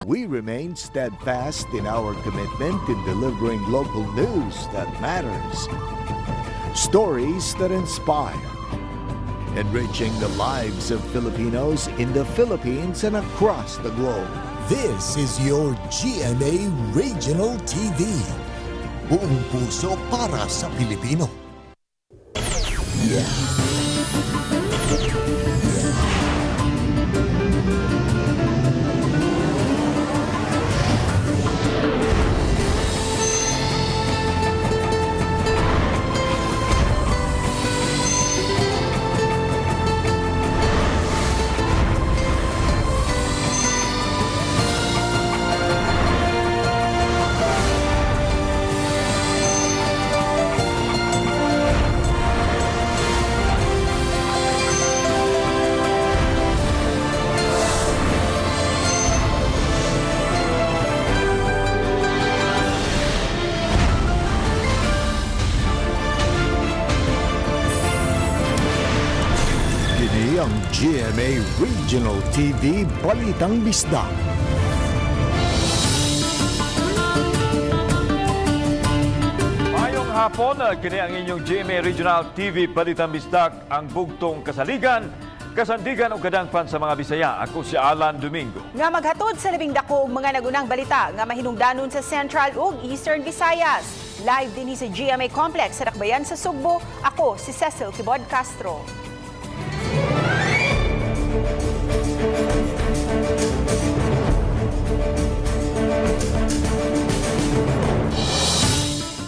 We remain steadfast in our commitment in delivering local news that matters. Stories that inspire. Enriching the lives of Filipinos in the Philippines and across the globe. This is your GMA Regional TV. Buong puso para sa Pilipino. Ang GMA Regional TV Balitang Bisdak. Mayong hapon, kini ang inyong GMA Regional TV Balitang Bisdak, ang bugtong kasaligan, kasandigan o kadangpan sa mga Bisaya. Ako si Alan Domingo. Nga maghatod sa labing dako mga nagunang balita nga mahinungdanon sa Central ug Eastern Visayas. Live din sa GMA Complex sa Dakbayan sa Sugbo. Ako si Cecil Kibod Castro.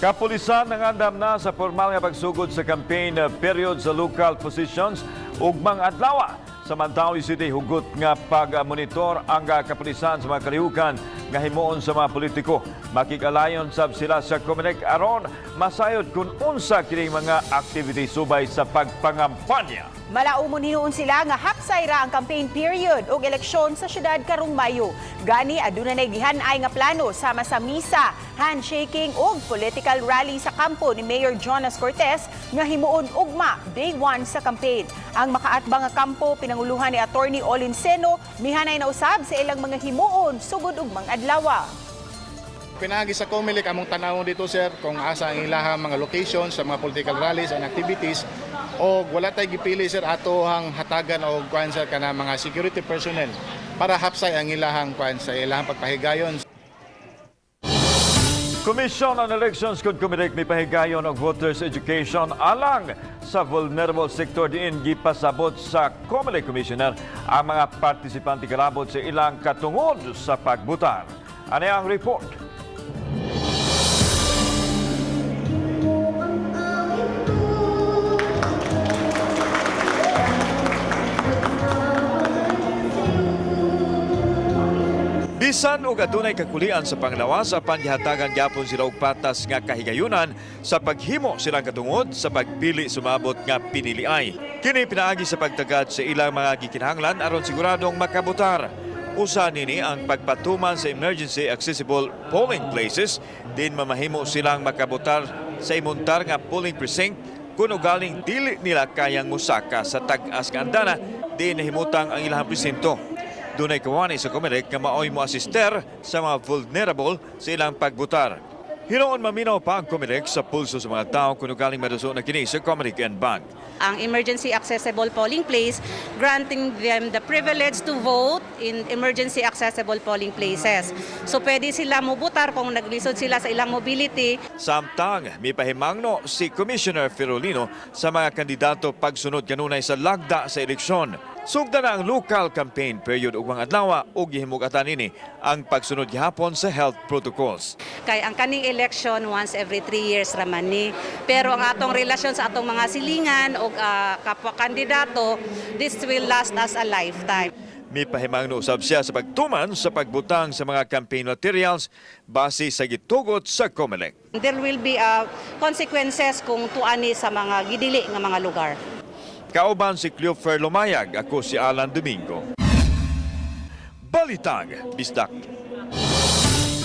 Kapulisan nangandam na sa formal nga pagsugod sa campaign period sa local positions ug mga adlaw. Samantala, City hugot nga pag-monitor ang kapulisan sa mga kalihukan nga himuon sa mga politiko. Makikalayon sab sila sa Comelec aron masayod kung unsa kini mga activity subay sa pagpangampanya. Malaumon hinuon sila nga haksay ra ang campaign period ug eleksyon sa syudad karong Mayo. Gani aduna nay gihan-ay nga plano sama sa misa, handshaking ug political rally sa kampo ni Mayor Jonas Cortez nga himuon ugma day 1 sa campaign. Ang makaatbang nga kampo pinanguluhan ni Attorney Olin Seno mihanay na usab sa ilang mga himuon sugod ug mga adlaw. Pinagi sa Comelec among tanawon dito sir kung asa ang ilahang mga locations sa mga political rallies and activities o wala tay gipili sir ato ang hatagan o kuan sir kana mga security personnel para hapsay ang ilahang kuan sa ilahang pagpahigayon. Commission on Elections could Comelec may pahigayon og voters education alang sa vulnerable sector diin gipasabot sa Comelec Commissioner ang mga partisipante kalabot sa ilang katungod sa pagbutar. Ano ang report? Bisan og adunay kakulian sa panglawas apan gihatagan gyapon sila og patas nga kahigayunan sa paghimo silang katungod sa pagpili sumabot nga piniliay. Kini pinaagi sa pagtagad sa ilang mga gikinahanglan aron siguradong makabutar. Usa nini ang pagpatuman sa emergency accessible polling places din mamahimo silang makabutar sa imuntar nga polling precinct kung ugaling dili nila kayang musaka sa tag-as nga andana din nahimutang ang ilang presinto. Dunay kawani sa Comelec nga maoy mo asister sa mga vulnerable sa ilang pagbutar. Hinuon maminaw pa ang Comelec sa pulso sa mga tao kung galing maduso na kini sa Comelec and Bank. Ang emergency accessible polling place, granting them the privilege to vote in emergency accessible polling places. So pwede sila mubutar kung naglisod sila sa ilang mobility. Samtang may pahimangno si Commissioner Ferolino sa mga kandidato pagsunod kanunay sa lagda sa eleksyon. Sugda na ang local campaign period ug mga adlaw ug gihimug-atan nini ang pagsunod gihapon sa health protocols. Kay ang kaning election once every 3 years raman ni. Pero ang atong relasyon sa atong mga silingan ug kapwa kandidato, this will last us a lifetime. May pahimangno usab siya sa pagtuman sa pagbutang sa mga campaign materials base sa gitugot sa Comelec. There will be consequences kung tuani sa mga gidili nga mga lugar. Kauban si Cleofer Lumayag, ako si Alan Domingo. Balitang Bisdak.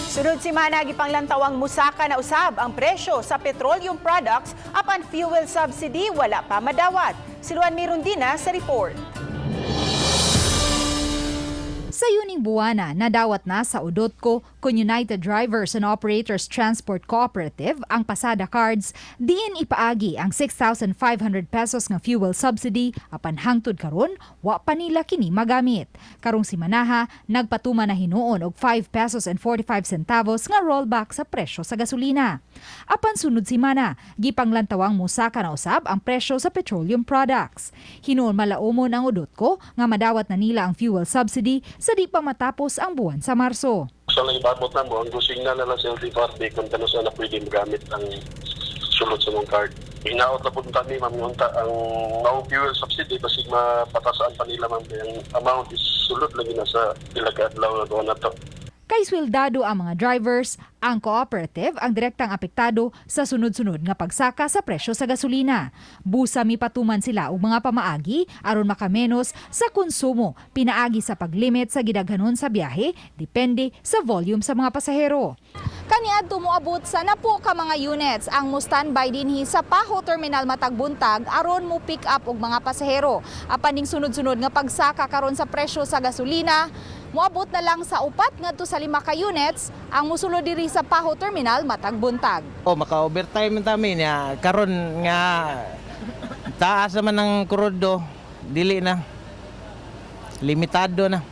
Sunod semana gipanglantawang musaka na usab ang presyo sa petroleum products apan fuel subsidy wala pa madawat. Si Luan Mirundina sa report. Sa Sa yuning buwana, nadawat na sa UDOTCO kung United Drivers and Operators Transport Cooperative ang pasada cards, diin ipaagi ang 6,500 pesos nga fuel subsidy apan hangtod karon wa pa nila kini magamit. Karong simanaha, nagpatuman na hinuon og 5 pesos and 45 centavos nga rollback sa presyo sa gasolina. Apan sunod simana, gipanglantawang musaka na usab ang presyo sa petroleum products. Hinuon malaumon ang UDOTCO nga madawat na nila ang fuel subsidy sa di pa matapos ang buwan sa Marso. Sa lang ibabot na mo, ang gusing na lang sa LTFRB kung kano saan na pwede magamit ang sulod sa mong card. Hinaot na po kami, ma'am, yung ang maong fuel subsidy kasi mapatasaan pa nila, ma'am. Ang amount is sulod lagi na sa ilagad-law na doon na to. Kay swildado ang mga drivers, ang cooperative ang direktang apektado sa sunod-sunod nga pagsaka sa presyo sa gasolina. Busa mipatuman sila og mga pamaagi aron makamenos sa konsumo, pinaagi sa paglimit sa gidaghanon sa biyahe depende sa volume sa mga pasahero. Kaniadto moabot sa napo ka mga units ang mo-standby dinhi sa Paho Terminal matag buntag aron mo pick up og mga pasahero. Apan ning sunod-sunod nga pagsaka karon sa presyo sa gasolina, moabot na lang sa 4 ngadto sa 5 ka units ang musulod diri sa Paho Terminal matag buntag. Maka-overtime man ya karon nga taas man ang krudo, dili na. Limitado na.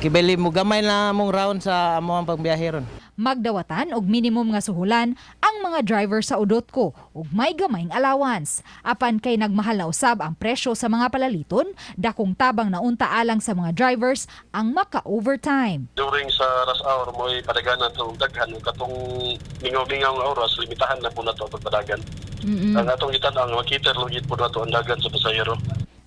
Kibali mo gamay na mong round sa among pangbiyahe ron. Magdawatan og minimum nga suhulan ang mga driver sa UDOTCO ug may gamayng allowance. Apan kay nagmahal na usab ang presyo sa mga palaliton, dakong tabang na unta alang sa mga drivers ang maka-overtime. During sa rush hour mo padaganan itong daghan, katong mingaw-mingaw nga oras, limitahan na po na ito padagan. Ang atong itan ang makita lugit po na ito ang dagan sa pasahero.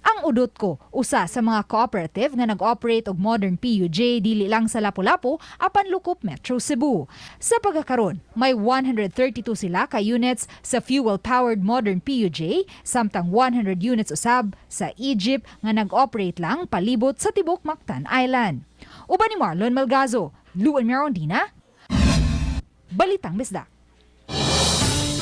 Ang UDOTCO, usa sa mga cooperative nga nag-operate og modern PUJ dili lang sa Lapu-Lapu apan lukop Metro Cebu. Sa pagkakaron, may 132 sila ka units sa fuel-powered modern PUJ, samtang 100 units usab sa Egypt nga nag-operate lang palibot sa tibok Mactan Island. Uban ni Marlon Malgazo, Luan Mirondina, Balitang Bisdak.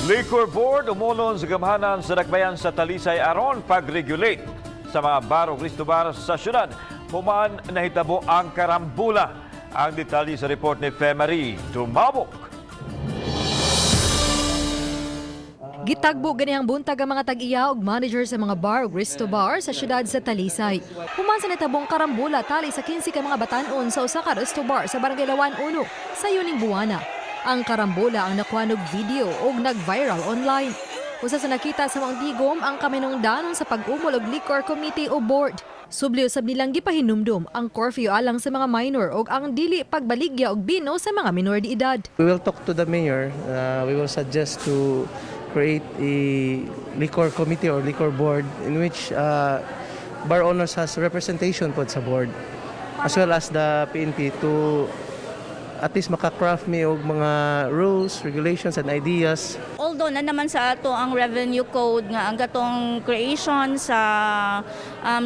Liquor Board umulon sa gamhanan sa dakbayan sa Talisay aron pag-regulate sa mga bar o Cristobar sa syudad. Human nahitabo ang karambula. Ang detalye sa report ni Femari Dumabok. Gitagbo ganihang buntag ang mga tag-iya og manager sa mga bar o Cristobar sa syudad sa Talisay. Human sa nahitabong karambula tali sa 15 ka mga batanon sa usa ka Cristobar sa Barangay Lawan 1 sa yuning buwana. Ang karambola ang nakuhanog video og nag-viral online. Usa sa nakita sa mga tigom ang kaminungdanon sa pag-umol og liquor committee o board. Subli usab nilang gipahinumdum ang curfew alang sa mga minor og ang dili pagbaligya og bino sa mga minor de edad. We will talk to the mayor. We will suggest to create a liquor committee or liquor board in which bar owners has representation po sa board as well as the PNP to at least maka-craft me og mga rules, regulations and ideas. Although na naman sa ato ang revenue code nga ang gatong creation sa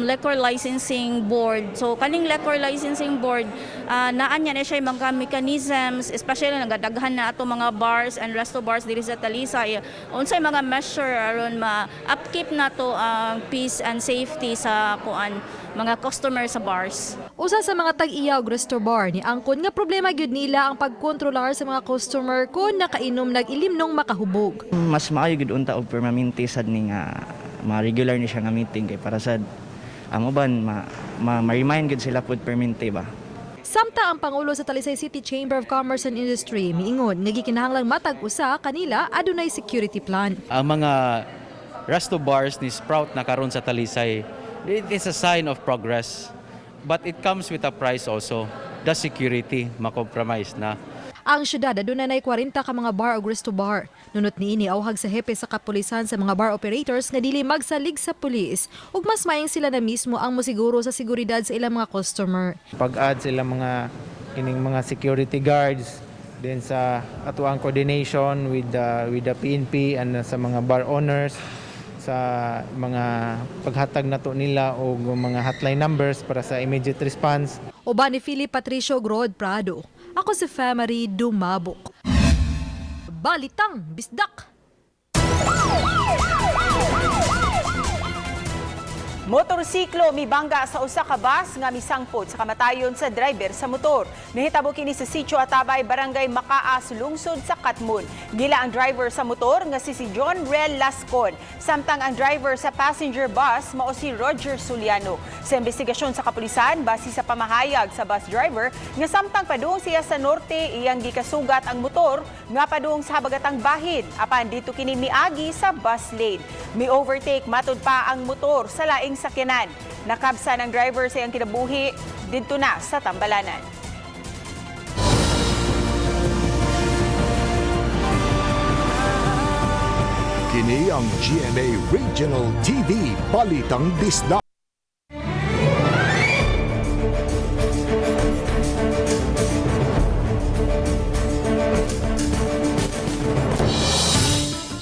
liquor licensing board. So kaning liquor licensing board naan niya na siya mga mechanisms, especially nagadaghan na ato mga bars and resto bars diri sa Talisay. Unsay mga measure aron ma-upkeep nato ang peace and safety sa mga customer sa bars. Usa sa mga tag-iya og resto bar ni angkon nga problema gyud nila ang pagkontrolar sa mga customer kung nakainom nag-ilimnong makahubog. Mas maayo gyud unta og permanente sad ni nga ma-regular ni siya nga meeting kay para sad ang uban ma-remind gyud sila pud permanente ba. Samta ang Pangulo sa Talisay City Chamber of Commerce and Industry miingon nga gikinahanglang matag usa kanila adunay security plan. Ang mga resto bars ni Sprout na karon sa Talisay, it is a sign of progress. But it comes with a price also. The security, makompromise na. Ang syudad adunay 40 ka mga bar o resto bar. Nunot niini awhag sa hepe sa kapulisan sa mga bar operators nga dili magsalig sa pulis ug mas maayong sila na mismo ang mosiguro sa seguridad sa ilang mga customer. Pag-add sila mga kining mga security guards then sa atuang coordination with the PNP and sa mga bar owners sa mga paghatag nato nila o mga hotline numbers para sa immediate response. Uban ni Philip Patricio Grod Prado. Ako si Femari Dumabok. Balitang Bisdak. Motorsiklo mibangga sa usa ka bus nga misangpod sa kamatayon sa driver sa motor. Nahitabo kini sa Sitio Atabay, Barangay Makaas, lungsod sa Katmon. Gila ang driver sa motor nga si John Rel Lascon. Samtang ang driver sa passenger bus mao si Roger Suliano. Sa investigasyon sa kapulisan, base sa pamahayag sa bus driver nga samtang padung siya sa norte, iyang gikasugat ang motor nga padung sa habagatang bahin. Apan dito kini miagi sa bus lane. Mi overtake matud pa ang motor sa laing sakyanan. Nakabsa ng driver sa iyang kinabuhi dito na sa Tambalanan. Kini ang GMA Regional TV Balitang Disda.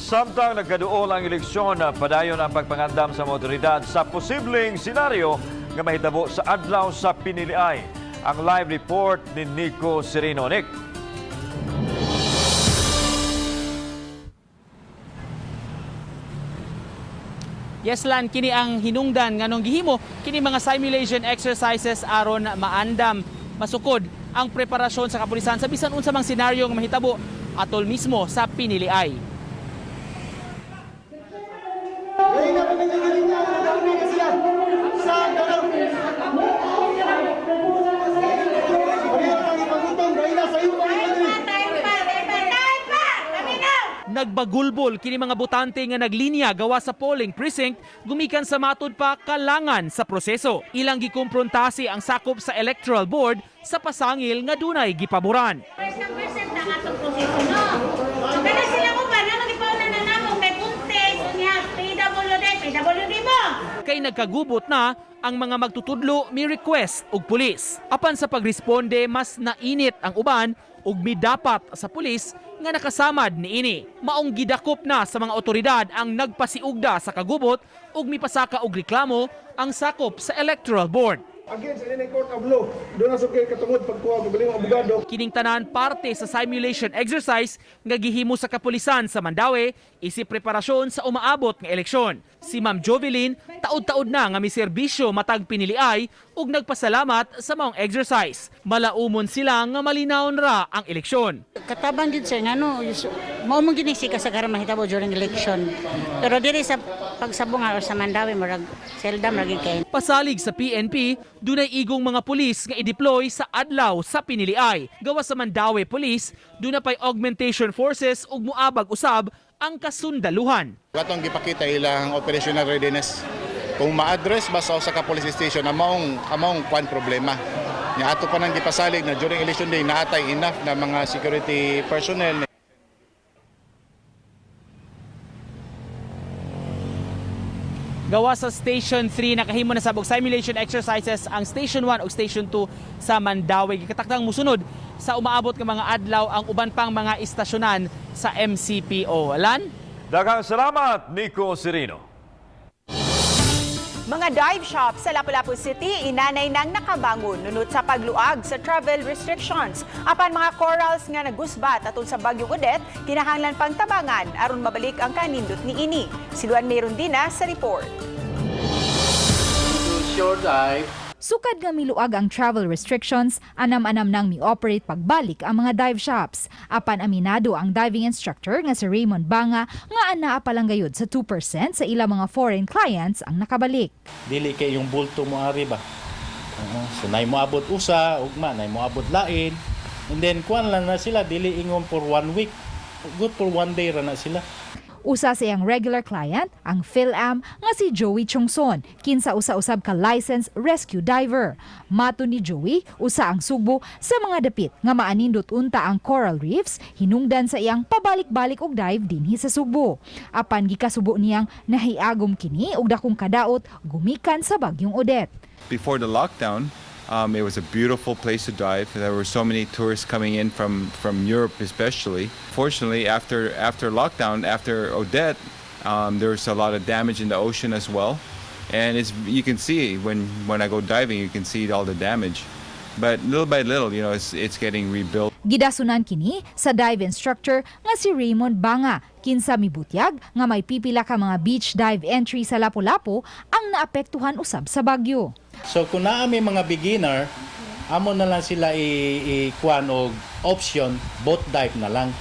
Samtang nagkaduol ang eleksyon, padayon ang pagpangandam sa mga otoridad sa posibleng senaryo nga mahitabo sa adlaw sa piniliay. Ang live report ni Nico Serino. Nick. Yes, Lan, kini ang hinungdan nganong gihimo kini mga simulation exercises aron maandam masukod ang preparasyon sa kapulisan sa bisan unsa mang senaryo nga mahitabo atol mismo sa piniliay. Nagbagulbol kini mga botante nga naglinya gawa sa polling precinct gumikan sa matud pa kalangan sa proseso. Ilang gikumprontasi ang sakop sa electoral board sa pasangil nga dunay gipaboran. Percent na atong proseso, no? So, kana sila mo ba na magipauna na namo kay Puntes unya PWD mo. Kay nagkagubot na ang mga magtutudlo mi request og pulis. Apan sa pagresponde mas nainit ang uban ug midapat sa pulis nga nakasamad niini. Maong gidakop na sa mga otoridad ang nagpasiugda sa kagubot ug mipasaka og reklamo ang sakop sa electoral board. Again, sa inay court of law, doon na sukay katungod pagkuha ko galing abogado. Kining tanan parte sa simulation exercise nga gihimo sa kapulisan sa Mandawi isip preparasyon sa umaabot nga eleksyon. Si Ma'am Jovelyn taud-taud na nga miserbisyo matag piniliay ug nagpasalamat sa maong exercise. Malaumon sila nga malinawon ra ang eleksyon. Katabang gid sir ngano mao mong ginisika sa karon mahitabo during election. Pero diri sa pagsabungan or sa Mandawi murag seldom ra gid kay. Pasalig sa PNP, dunay igong mga pulis nga i-deploy sa adlaw sa piniliay. Gawa sa Mandawi Police, dunay pay augmentation forces ug muabag usab ang kasundaluhan. Katong gipakita ilang operational readiness. Kung ma-address ba sa police station among kwan problema. Nya ato pa nang gipasalig na during election day naatay enough na mga security personnel. Gawa sa Station 3, nakahimo na sabog simulation exercises ang Station 1 o Station 2 sa Mandawi. Gikatakdang musunod sa umaabot ng mga adlaw ang uban pang mga istasyonan sa MCPO. Alan? Daghang salamat, Nico Serino. Mga dive shop sa Lapu-Lapu City, inanay nang nakabangon nunod sa pagluag sa travel restrictions. Apan mga corals nga nagusbat atol sa Bagyong Odette, kinahanglan pang tabangan aron mabalik ang kanindot ni ini. Siluan Meron Dina sa report. Short dive. Sukad nga miluag ang travel restrictions, anam-anam nang mi-operate pagbalik ang mga dive shops. Apan aminado ang diving instructor nga si Raymond Banga nga anaa pa lang gayud sa 2% sa ilang mga foreign clients ang nakabalik. Dili kay yung bulto mo ari ba. So nay moabot usa ugma nay moabot lain. And then kuan lang na sila dili ingon for 1 week. Good for 1 day ra na sila. Usa sa iyang regular client, ang PhilAm nga si Joey Chongson, kinsa usa-usab ka licensed rescue diver. Mato ni Joey, usa ang sugbo sa mga dapit nga maanindot unta ang coral reefs, hinungdan sa iyang pabalik-balik og dive dinhi sa Sugbo. Apan gikasubo niyang nahiagom kini og dakong kadaot gumikan sa Bagyong Odette. Before the lockdown, it was a beautiful place to dive. There were so many tourists coming in from Europe especially. Fortunately, after lockdown, after Odette, there was a lot of damage in the ocean as well. And you can see when I go diving, you can see all the damage. But little by little, it's getting rebuilt. Gidasunan kini sa dive instructor nga si Raymond Banga, Kinsa mibutyag nga may pipila ka mga beach dive entry sa Lapu-Lapu ang naapektuhan usab sa bagyo. So kung naa may mga beginner, amo na lang sila ikuan og option, boat dive na lang.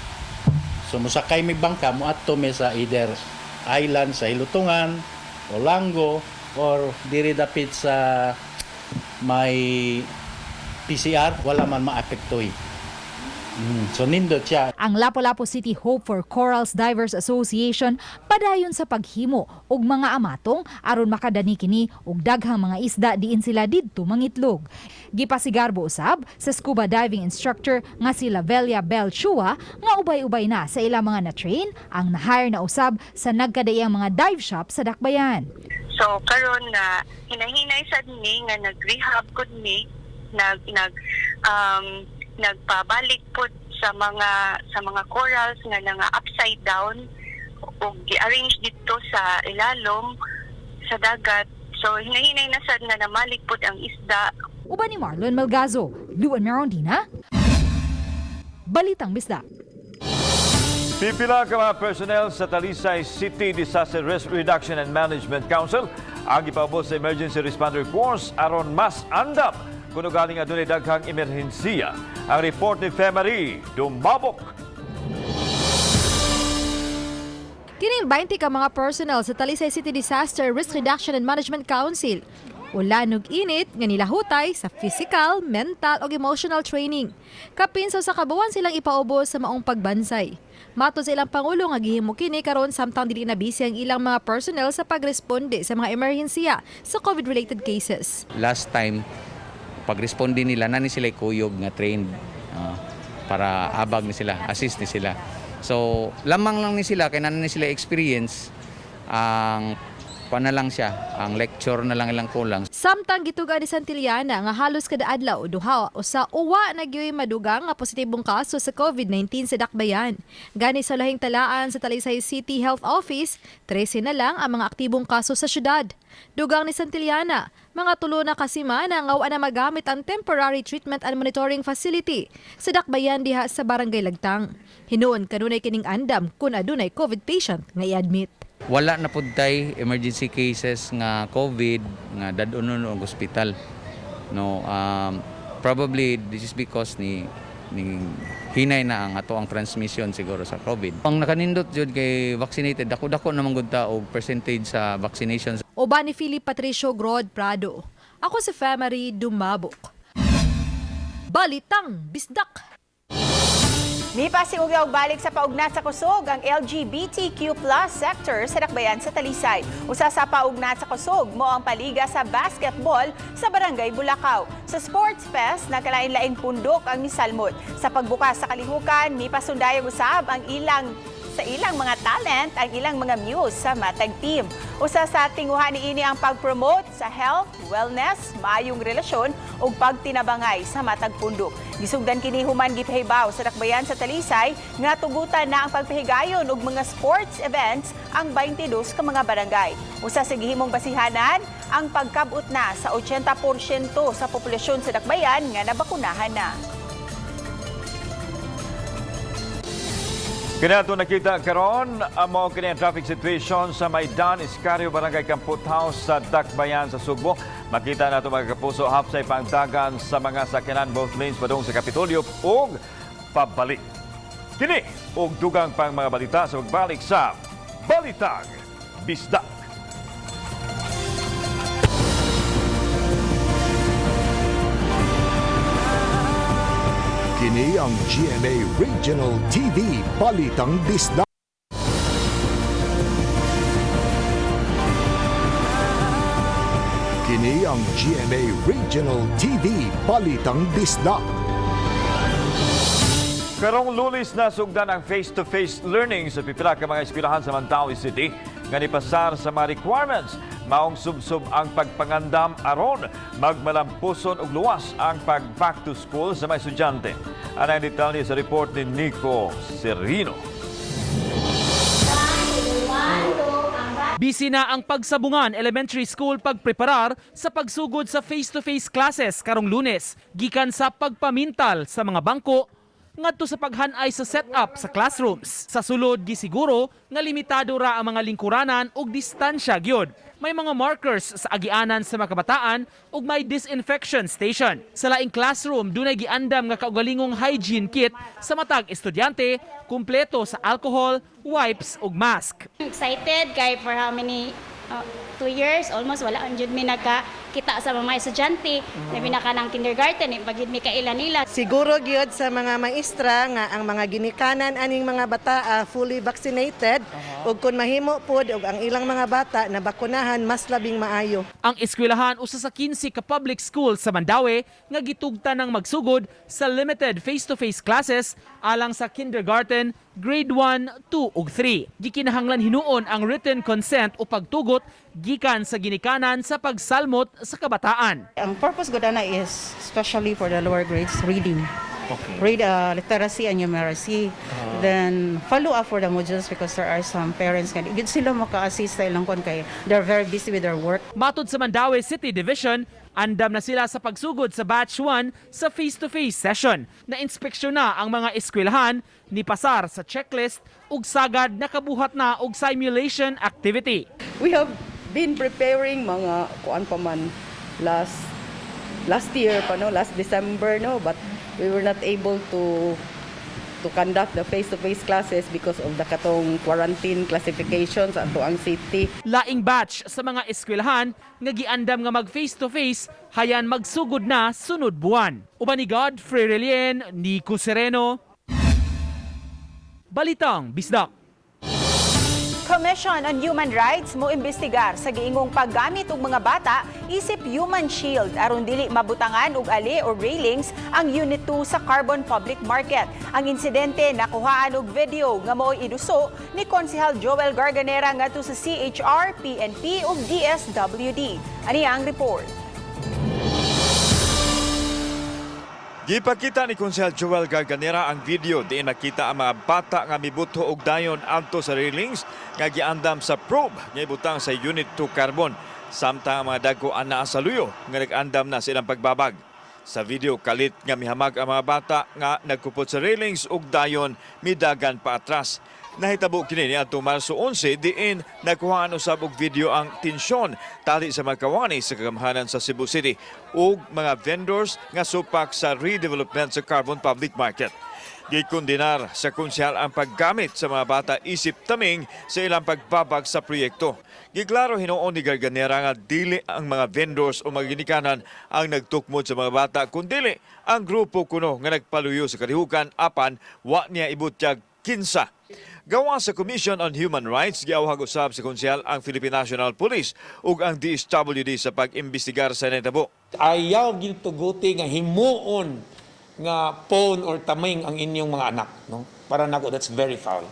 So musakay mi bangka mo adto mi sa either island sa Hilutungan, Olango, or diri dapit sa may PCR, wala man maapektuhi. So nindot siya. Ang Lapu-Lapu City Hope for Corals Divers Association padayon sa paghimo og mga amatong aron makadani kini og daghang mga isda diin sila didto mangitlog. Gipasigarbo usab sa scuba diving instructor nga si Lavelia Belchua nga ubay-ubay na sa ilang mga na-train ang na-hire na usab sa nagkadaiyang mga dive shop sa Dakbayan. So karon na hinahinay sad ni nga nag-rehab gud ni nagpabalik po sa mga corals nga nga upside down o gi-arrange dito sa ilalom sa dagat. So hinahinay na sad nga namalik po ang isda. Uban ni Marlon Melgazo, Luan Merondina, Balitang Bisdak. Pipila ka mga personnel sa Talisay City Disaster Risk Reduction and Management Council ang ipaubos sa Emergency Responder Force aron mas andam kuno galing adunay daghang emerhensiya. Ang report ni Femari Dumabok. Kining 20 ka mga personnel sa Talisay City Disaster Risk Reduction and Management Council ulan ug init nga nilahutay sa physical, mental ug emotional training. Kapin sa kabuan silang ipaubos sa maong pagbansay. Mato sa ilang pangulo nga gihimo kini karon samtang dili na busy ang ilang mga personnel sa pagresponde sa mga emerhensiya sa COVID-related cases. Last time pag-responde nila nani sila kuyog nga trained para abag ni sila, assist ni sila. So lamang lang ni sila kay nani sila experience ang na lang siya, ang lecture na lang ilang kulang. Samtang gituga ni Santillana nga halos kada adlaw duha o sa uwa na gyoy madugang nga positibong kaso sa COVID-19 sa Dakbayan. Gani sa lahing talaan sa Talisay City Health Office, 13 na lang ang mga aktibong kaso sa syudad. Dugang ni Santillana, mga 3 na kasimana nga wa na magamit ang temporary treatment and monitoring facility sa Dakbayan diha sa Barangay Lagtang. Hinuon kanunay kining andam kun adunay COVID patient nga i-admit. Wala na pud tay emergency cases nga COVID nga dadonon og hospital. No, probably this is because ni hinay na ang ato ang transmission siguro sa COVID. Ang nakanindot jud kay vaccinated dako-dako naman gud ta og percentage sa vaccinations. Oba ni Philip Patricio Grod Prado. Ako si Femari Dumabok. Balitang Bisdak. Mipasiugyaw balik sa paugnat sa kusog ang LGBTQ+ sector sa Dakbayan sa Talisay. Usa sa paugnat sa kusog mo ang paliga sa basketball sa Barangay Bulacau. Sa Sports Fest, nakalain-laing pundok ang misalmot. Sa pagbukas sa kalihukan, mipasundayang usab ang ilang mga talent ang ilang mga muse sa matag team. Usa sa tinguhan niini ang pag-promote sa health, wellness, maayong relasyon ug pagtinabangay sa matag pundok. Gisugdan kini human gipahibaw sa Dakbayan sa Talisay nga tugutan na ang pagpahigayon og mga sports events ang 22 ka mga barangay. Usa sa gihimong basihanan ang pagkabot na sa 80% sa populasyon sa Dakbayan nga nabakunahan na. Kinato nakita karon amo kini ang traffic situation sa Maidan Iscarrio Barangay Kamput House sa Dakbayan sa Sugbo. Makita nato mga kapuso hapsay pangdagan sa mga sakyanan both lanes padung sa Kapitolyo ug pabalik. Kini ug dugang pang mga balita sa pagbalik sa Balitang Bisdak. Kini ang GMA Regional TV Balitang Bisdak. Kini ang GMA Regional TV Balitang Bisdak. Karong Lunes na sugdan ang face-to-face learning sa pipila ka mga eskwelahan sa Mandaue City nga nipasar sa mga requirements. Maong subsub ang pagpangandam aron magmalampuson og luwas ang pag-back to school sa mga estudyante. Ang detalye sa report ni Nico Serino. Busy na ang Pagsabungan Elementary School pagpreparar sa pagsugod sa face-to-face classes karong Lunes gikan sa pagpamintal sa mga bangko, ngadto sa paghanay sa setup sa classrooms. Sa sulod gisiguro nga limitado ra ang mga lingkuranan ug distansya gyud. May mga markers sa agianan sa mga kabataan ug may disinfection station. Sa laing classroom dunay giandam nga kaugalingong hygiene kit sa matag estudyante, kumpleto sa alcohol, wipes ug mask. Excited kay for how many 2 years almost wala ang jud mi nakakita sa mga estudyante na binaka ng kindergarten pagid mi kailan-ila. Siguro gyud sa mga maestra nga ang mga ginikanan aning mga bata fully vaccinated ug kun mahimo pod og ang ilang mga bata na bakunahan mas labing maayo. Ang eskwelahan usa sa 15 ka public school sa Mandaue nga gitugtan ng magsugod sa limited face-to-face classes alang sa kindergarten, grade 1, 2 ug 3. Gikinahanglan hinuon ang written consent o pagtugot gikan sa ginikanan sa pagsalmot sa kabataan. Ang purpose gud ana is especially for the lower grades reading. Read literacy and numeracy. Then follow up for the modules because there are some parents nga gid sila maka-assist sa ilang kon kay they're very busy with their work. Matud sa Mandaue City Division, andam na sila sa pagsugod sa batch 1 sa face-to-face session. Na-inspeksyon na ang mga eskwelahan, ni pasar sa checklist ug sagad nakabuhat na og simulation activity. We have been preparing mga kuan pa man last year pa no, last December no, but we were not able to conduct the face-to-face classes because of the katong quarantine classifications ato ang safety. Laing batch sa mga eskwelahan nga giandam nga mag face-to-face hayan magsugod na sunod buwan. Uban ni Godfrey Relien, Nico Sereno, Balitang Bisdak. Commission on Human Rights mo imbestigar sa giingong paggamit og mga bata isip human shield aron dili mabutangan og ali o railings ang Unit 2 sa Carbon Public Market. Ang insidente nakuhaan og video nga mo'y iduso ni Konsehal Joel Garganera ngadto sa CHR, PNP ug DSWD. Ani ang report. Gipakita ni Konsehal Joel Garganera ang video diin nakita ang mga bata nga mibuto og dayon adto sa railings nga giandam sa probe nga ibutang sa Unit 2 Carbon samtang ang mga dagko anaa sa luyo nga nag-andam na sa ilang pagbabag. Sa video kalit nga mihamag ang mga bata nga nagkupot sa railings ug dayon midagan pa atras. Nahitabo kini niadtong Marso 11 diin nakuhaan usab og video ang tensyon tali sa mga kawani sa kagamhanan sa Cebu City ug mga vendors nga supak sa redevelopment sa Carbon Public Market. Gikondenar sa konsehal ang paggamit sa mga bata isip taming sa ilang pagbabag sa proyekto. Giklaro hinuon ni Garganera nga dili ang mga vendors o mga ginikanan ang nagtukmod sa mga bata kundi ang grupo kuno nga nagpaluyo sa kalihukan apan wa niya ibutyag kinsa. Gawa sa Commission on Human Rights, giawhag usab sa konsehal ang Philippine National Police ug ang DSWD sa pag-imbestigar sa nahitabo. Ayaw gintuguti nga himuon nga phone or taming ang inyong mga anak, no? Para nako that's very foul.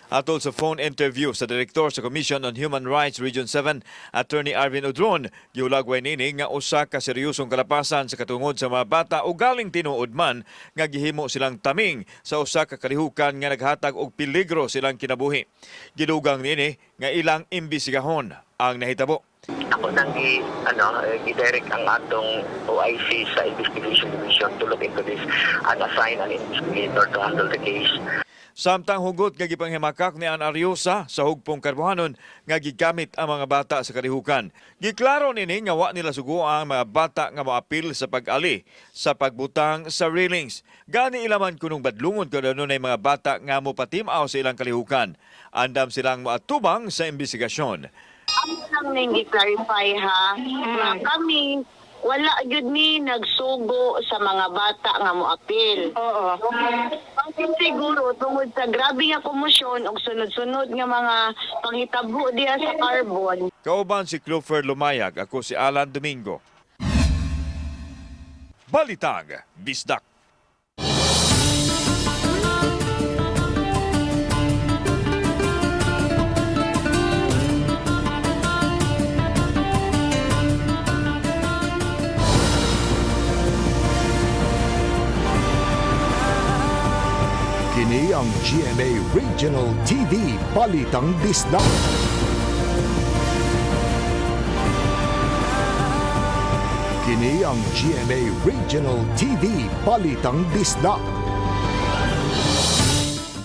Atol sa phone interview sa Direktor sa Commission on Human Rights Region 7, Attorney Arvin Udron, giulagway nini nga usa ka seryosong kalapasan sa katungod sa mga bata o galing tinuod man nga gihimo silang taming sa usa ka kalihukan nga naghatag og peligro silang kinabuhi. Gidugang nini nga ilang imbestigahon ang nahitabo. Ako nang i-direct ang atong OIC sa Investigation Division to look into this and assign an investigator to handle the case. Samtang hugot nga gipanghimakak ni An Ariosa sa hugpong karbuhanon nga gigamit ang mga bata sa kalihukan. Giklaro nini nga wa nila sugo ang mga bata nga moapil sa pag-ali sa pagbutang sa railings. Gani ilaman kunong badlungon kada nunay mga bata nga mopatimaw sa ilang kalihukan. Andam silang moatubang sa investigasyon. Ang lang ning i-clarify ha, kami wala gyud ni nagsugo sa mga bata nga moapil. Oo. Siguro tungod sa grabe nga komosyon og sunod-sunod nga mga panghitabo diha sa carbon. Kauban si Clover Lumayag, ako si Alan Domingo. Balitang Bisdak. Kini ang GMA Regional TV Balitang Bisdak. Kini ang GMA Regional TV Balitang Bisdak.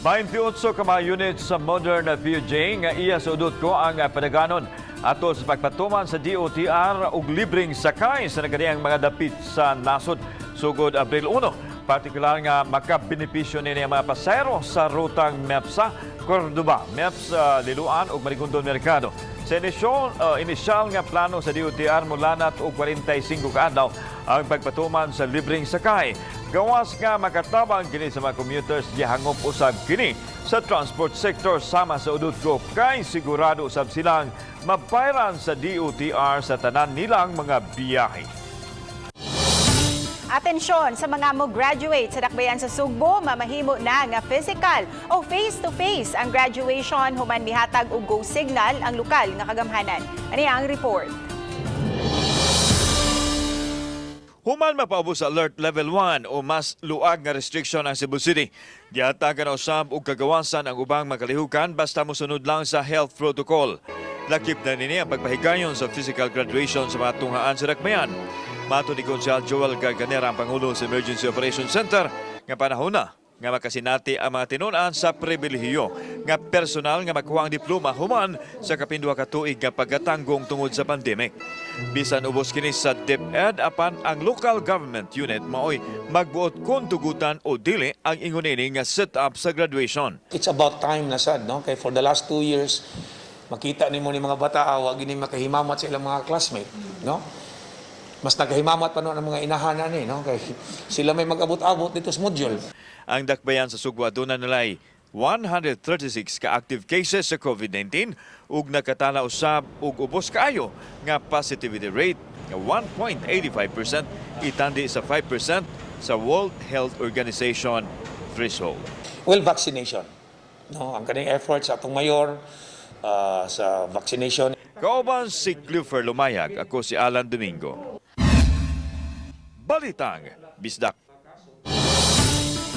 28 ka mga units sa modern PUJ nga iya sudot ko ang padaganon ato sa pagpatuman sa DOTR ug libreng sakay sa nagadiyang mga dapit sa nasod sugod Abril 1. Partikular nga makabenepisyo nini ang mga pasayro sa rutang MEPSA, Cordoba, MEPS Liloan ug Marigondon Mercado. Sa inisyal nga plano sa DOTR mulanat og 45 ka adlaw ang pagpatuman sa libreng sakay. Gawas nga makatabang kini sa mga commuters gihangop usab kini sa transport sector sama sa udot ko kay sigurado usab silang mabayran sa DOTR sa tanan nilang mga biyahe. Atensyon sa mga mo graduate sa dakbayan sa Sugbo, mamahimo na nga physical o face-to-face ang graduation human mihatag og go signal ang lokal nga kagamhanan. Ani ang report. Human mapaubos sa Alert Level 1 o mas luag nga restriction ang Cebu City. Gihatagan na usab og kagawasan ang ubang makalihukan basta mosunod lang sa health protocol. Lakip na nini ang pagpahigayon sa physical graduation sa mga tunghaan sa dakbayan. Mato ni Konsehal Joel Garganera, ang Pangulo sa Emergency Operations Center, nga panahon na nga makasinati ang mga tinunan sa pribilehiyo nga personal nga makuha ang diploma human sa kapindua ka tuig nga pagkatanggong tungod sa pandemic. Bisan ubos kini sa DepEd apan ang local government unit maoy magbuot kung tugutan o dili ang ingon ini nga set up sa graduation. It's about time na sad, no? Kay for the last 2 years, makita nimo ni mga bata wa gini makahimamat sa ilang mga classmate, no? Mas nagkahimamat pa noon ang mga inahanan no? Kaya sila may mag-abot-abot dito sa module. Ang dakbayan sa Sugbo aduna nilay 136 ka active cases sa COVID-19 ug nakatala usab og ubos kaayo nga positivity rate nga 1.85% itandi sa 5% sa World Health Organization threshold. Well, vaccination. No, ang kaning efforts sa atong mayor sa vaccination. Kauban si Clifford Lumayag, ako si Alan Domingo. Balitang Bisdak.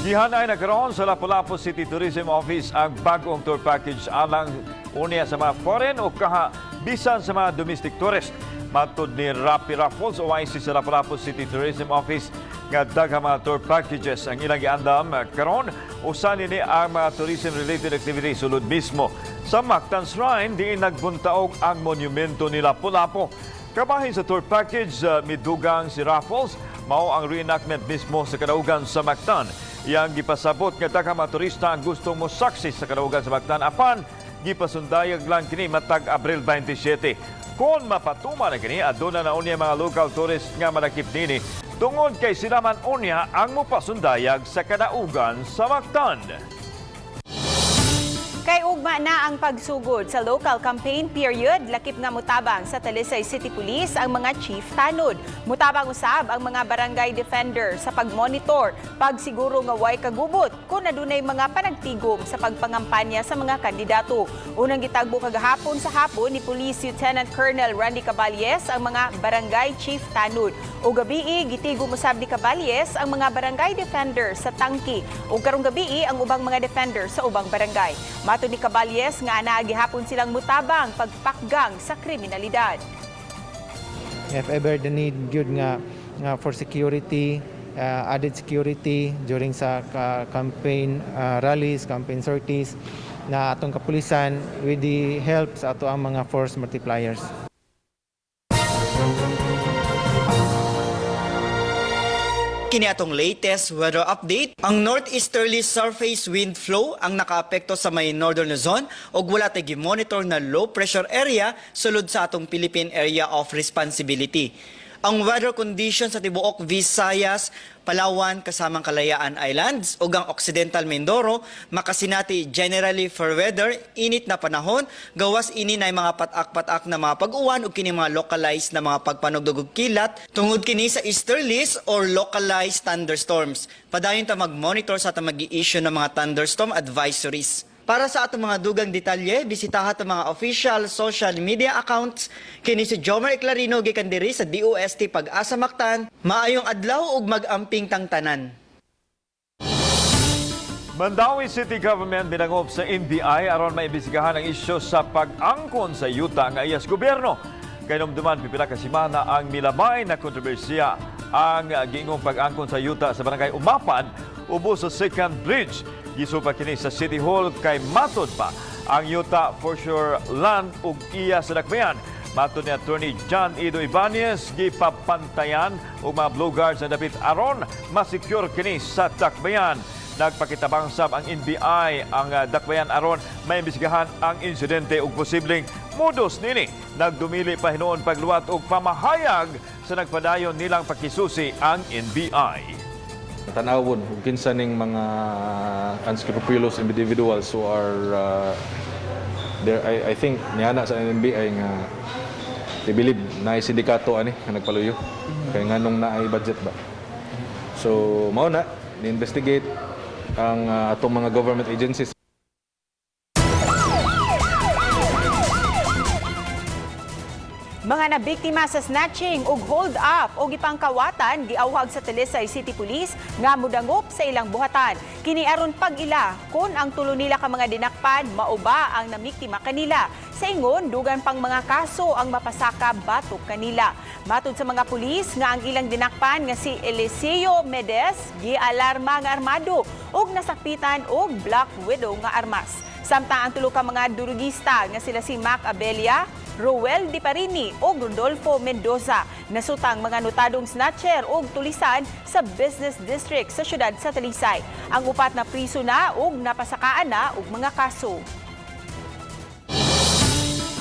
Gihanay nagkaroon sa Lapu-Lapu City Tourism Office ang bagong tour package alang unya sa mga foreign o kaha bisan sa mga domestic tourist. Matod ni Rapi Raffles o YC sa Lapu-Lapu City Tourism Office nga daghang mga tour packages ang ilang giandam karon usa nini ang mga tourism related activities sulod mismo sa Mactan Shrine diin nagbuntaog ang monumento ni Lapu-Lapu. Kabahin sa tour package midugang si Raffles mao ang reenactment mismo sa kadaugan sa Mactan. Yang gipasabot nga daghang mga turista ang gusto mo saksi sa kadaugan sa Mactan apan gipasundayag lang kini matag Abril 27. Kung mapatuman na kini aduna na unya mga local tourists nga malakip nini tungod kay sila man unya ang mopasundayag sa kadaugan sa Mactan. Kay ugma na ang pagsugod sa local campaign period, lakip nga mutabang sa Talisay City Police ang mga chief tanod. Mutabang usab ang mga barangay defender sa pagmonitor, pagsiguro nga way kagubot kung adunay mga panagtigom sa pagpangampanya sa mga kandidato. Unang gitagbo kagahapon sa hapon ni Police Lieutenant Colonel Randy Caballes ang mga barangay chief tanod. O gabii gitigom usab ni Caballes ang mga barangay defender sa Tangki. O karong gabii ang ubang mga defender sa ubang barangay. Mato ni Caballes nga naagihapon silang mutabang pagpakgang sa kriminalidad. If ever the need good nga for security, added security during sa campaign rallies, campaign sorties na atong kapulisan with the help sa ato ang mga force multipliers. Kini atong latest weather update. Ang northeasterly surface wind flow ang nakaapekto sa may northern Luzon ug wala tay gi-monitor na low pressure area sulod sa atong Philippine Area of Responsibility. Ang weather conditions sa tibuok Visayas, Palawan kasamang Kalayaan Islands ug ang Occidental Mindoro makasinati generally for weather, init na panahon, gawas ini na mga patak-patak na mga pag-uwan ug kini mga localized na mga pagpanugdog ug kilat tungod kini sa easterlies or localized thunderstorms. Padayon ta mag-monitor sa atong mag-i-issue ng mga thunderstorm advisories. Para sa atong mga dugang detalye, bisitaha ang mga official social media accounts. Kini si Jomar Eclarino gikan diri sa DOST Pag-asa Mactan. Maayong adlaw ug mag-amping tang tanan. Mandawi City Government binangop sa NBI aron maimbestigahan ang isyu sa pag-angkon sa yuta nga iyas gobyerno. Kay numduman pipila ka semana ang milabay na kontrobersiya ang giingong pag-angkon sa yuta sa barangay Umapan ubos sa second bridge. Gisupa kini sa City Hall kay matod pa ang yuta for sure land ug iya sa dakbayan. Matod ni Attorney John Ido Ibanez, gipapantayan og mga Blue Guards na dapit aron masecure kini sa dakbayan. Nagpakitabang sab ang NBI ang dakbayan aron maimbestigahan ang insidente ug posibleng modus nini. Nagdumili pa hinuon pagluwat og pamahayag sa nagpadayon nilang pakisusi ang NBI. Tanawon ug kinsa ning mga unscrupulous individuals who are there. I think niana sa NBI nga they believe na sindikato ani nga nagpaluyo kay nganong naay budget ba. So mao na ni-investigate ang atong mga government agencies. Mga nabiktima sa snatching ug hold up o gipangkawatan giawhag sa Talisay City Police nga mudangop sa ilang buhatan. Kini aron pag-ila kun ang tulo nila ka mga dinakpan mauba ang namiktima kanila. Sa ingon dugan pang mga kaso ang mapasaka batok kanila. Matud sa mga pulis nga ang ilang dinakpan nga si Eliseo Medes gialarma nga armado ug nasakpitan og Black Widow nga armas. Samtang ang tulo ka mga durugista nga sila si Mac Abelia, Roel Di Parini o Rodolfo Mendoza nasutang mga notadong snatcher o tulisan sa Business District sa siyudad sa Talisay. Ang upat na priso na o napasakaan na og mga kaso.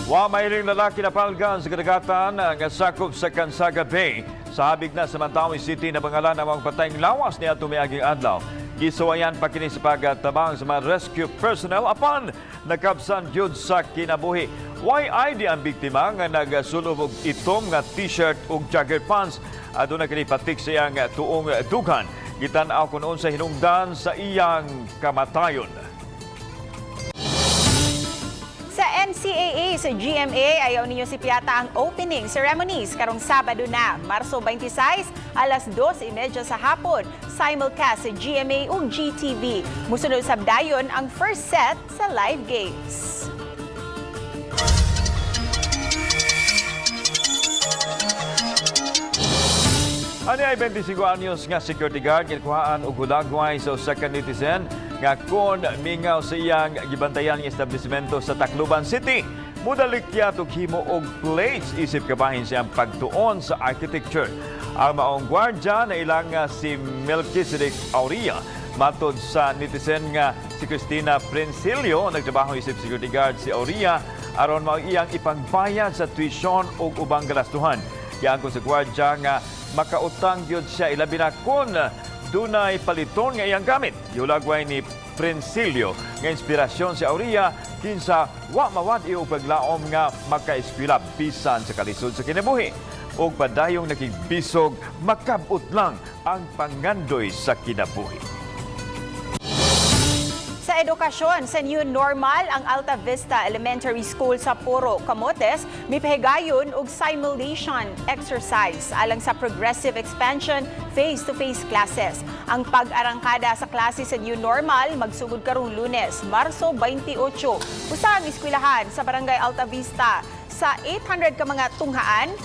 Wa mayroong lalaki na palgan sa kadagatan nga sakop sa Cansaga Bay. Sa habig na sa Mantawi City na pangalan ang mga patayng lawas niya tumiaging adlaw. Gisuwayan pa kini sa pagtabang sa mga rescue personnel apan nakabsan gyud sa kinabuhi. YID ang biktima nga nagsulod og itom nga t-shirt ug jogger pants. Aduna kini patik sa iyang tuong dughan. Gitan-aw kun unsa hinungdan sa iyang kamatayon. Sa NCAA sa GMA, ayaw ninyo si Piata ang opening ceremonies karong Sabado na, Marso 26, alas 2:30 sa hapon. Simulcast sa GMA ug GTV. Musunod sabdayon ang first set sa live games. Ani ay 25 anyos nga security guard gikuhaan og hulagway sa second netizen nga kon mingaw sa iyang gibantayan ng establishmento sa Tacloban City. Mudalikyat og himo og plates isip kabahin siyang pagtuon sa architecture. Ang maong gwardya na ilang si Melchizedek Auria. Matod sa netizen nga si Cristina Princilio, nagtrabaho isip security guard si Auria aron mao iyang ipangbayad sa tuition ug ubang galastuhan. Giangkon sa gwardya nga makautang gyud siya ilabi na kun dunay paliton nga iyang gamit. Yulagway ni Princilio nga inspirasyon si Auria kinsa wa mawad iyo paglaom nga makaeskwela bisan sa kalisod sa kinabuhi. Og padayong nakigbisog makabot lang ang pangandoy sa kinabuhi. Sa edukasyon, sa new normal ang Alta Vista Elementary School sa Puro, Camotes, mipahigayon og simulation exercise alang sa progressive expansion face-to-face classes. Ang pag-arangkada sa klase sa new normal magsugod karong Lunes, Marso 28. Usa ang eskwelahan sa Barangay Alta Vista sa 800 ka mga tunghaan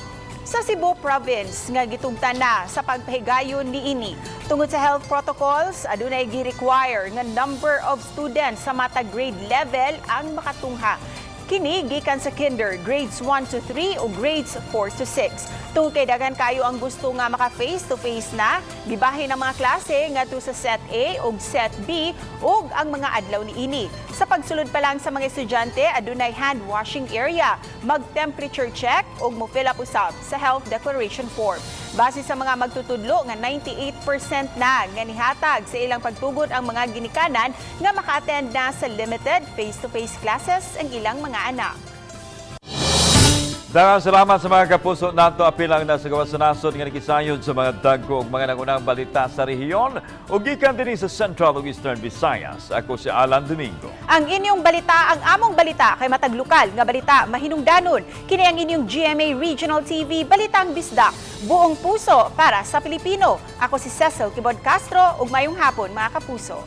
sa Cebu Province nga gitugtan na sa pagpahigayon niini. Tungod sa health protocols, adunay gi-require nga number of students sa matag grade level ang makatungha. Kini gikan sa kinder, grades 1 to 3 o grades 4 to 6. Tungod kay daghan kayo ang gusto nga maka face-to-face na, gibahin ang mga klase ngadto sa set A o set B ug ang mga adlaw niini. Sa pagsulod pa lang sa mga estudyante, adunay hand washing area, mag-temperature check ug mo-fill up usab sa health declaration form. Base sa mga magtutudlo nga 98% na nga nihatag sa ilang pagtugod ang mga ginikanan nga maka-attend na sa limited face-to-face classes ang ilang mga anak. Daghang salamat sa mga kapuso nato apil ang nasa gawas sa nasod nga nakisayod sa mga dagko ug mga nagunang balita sa rehiyon ug gikan dinhi sa Central ug Eastern Visayas. Ako si Alan Domingo. Ang inyong balita, ang among balita kay matag lokal nga balita mahinungdanon. Kini ang inyong GMA Regional TV Balitang Bisdak. Buong puso para sa Pilipino. Ako si Cecil Kibod Castro ug mayong hapon mga kapuso.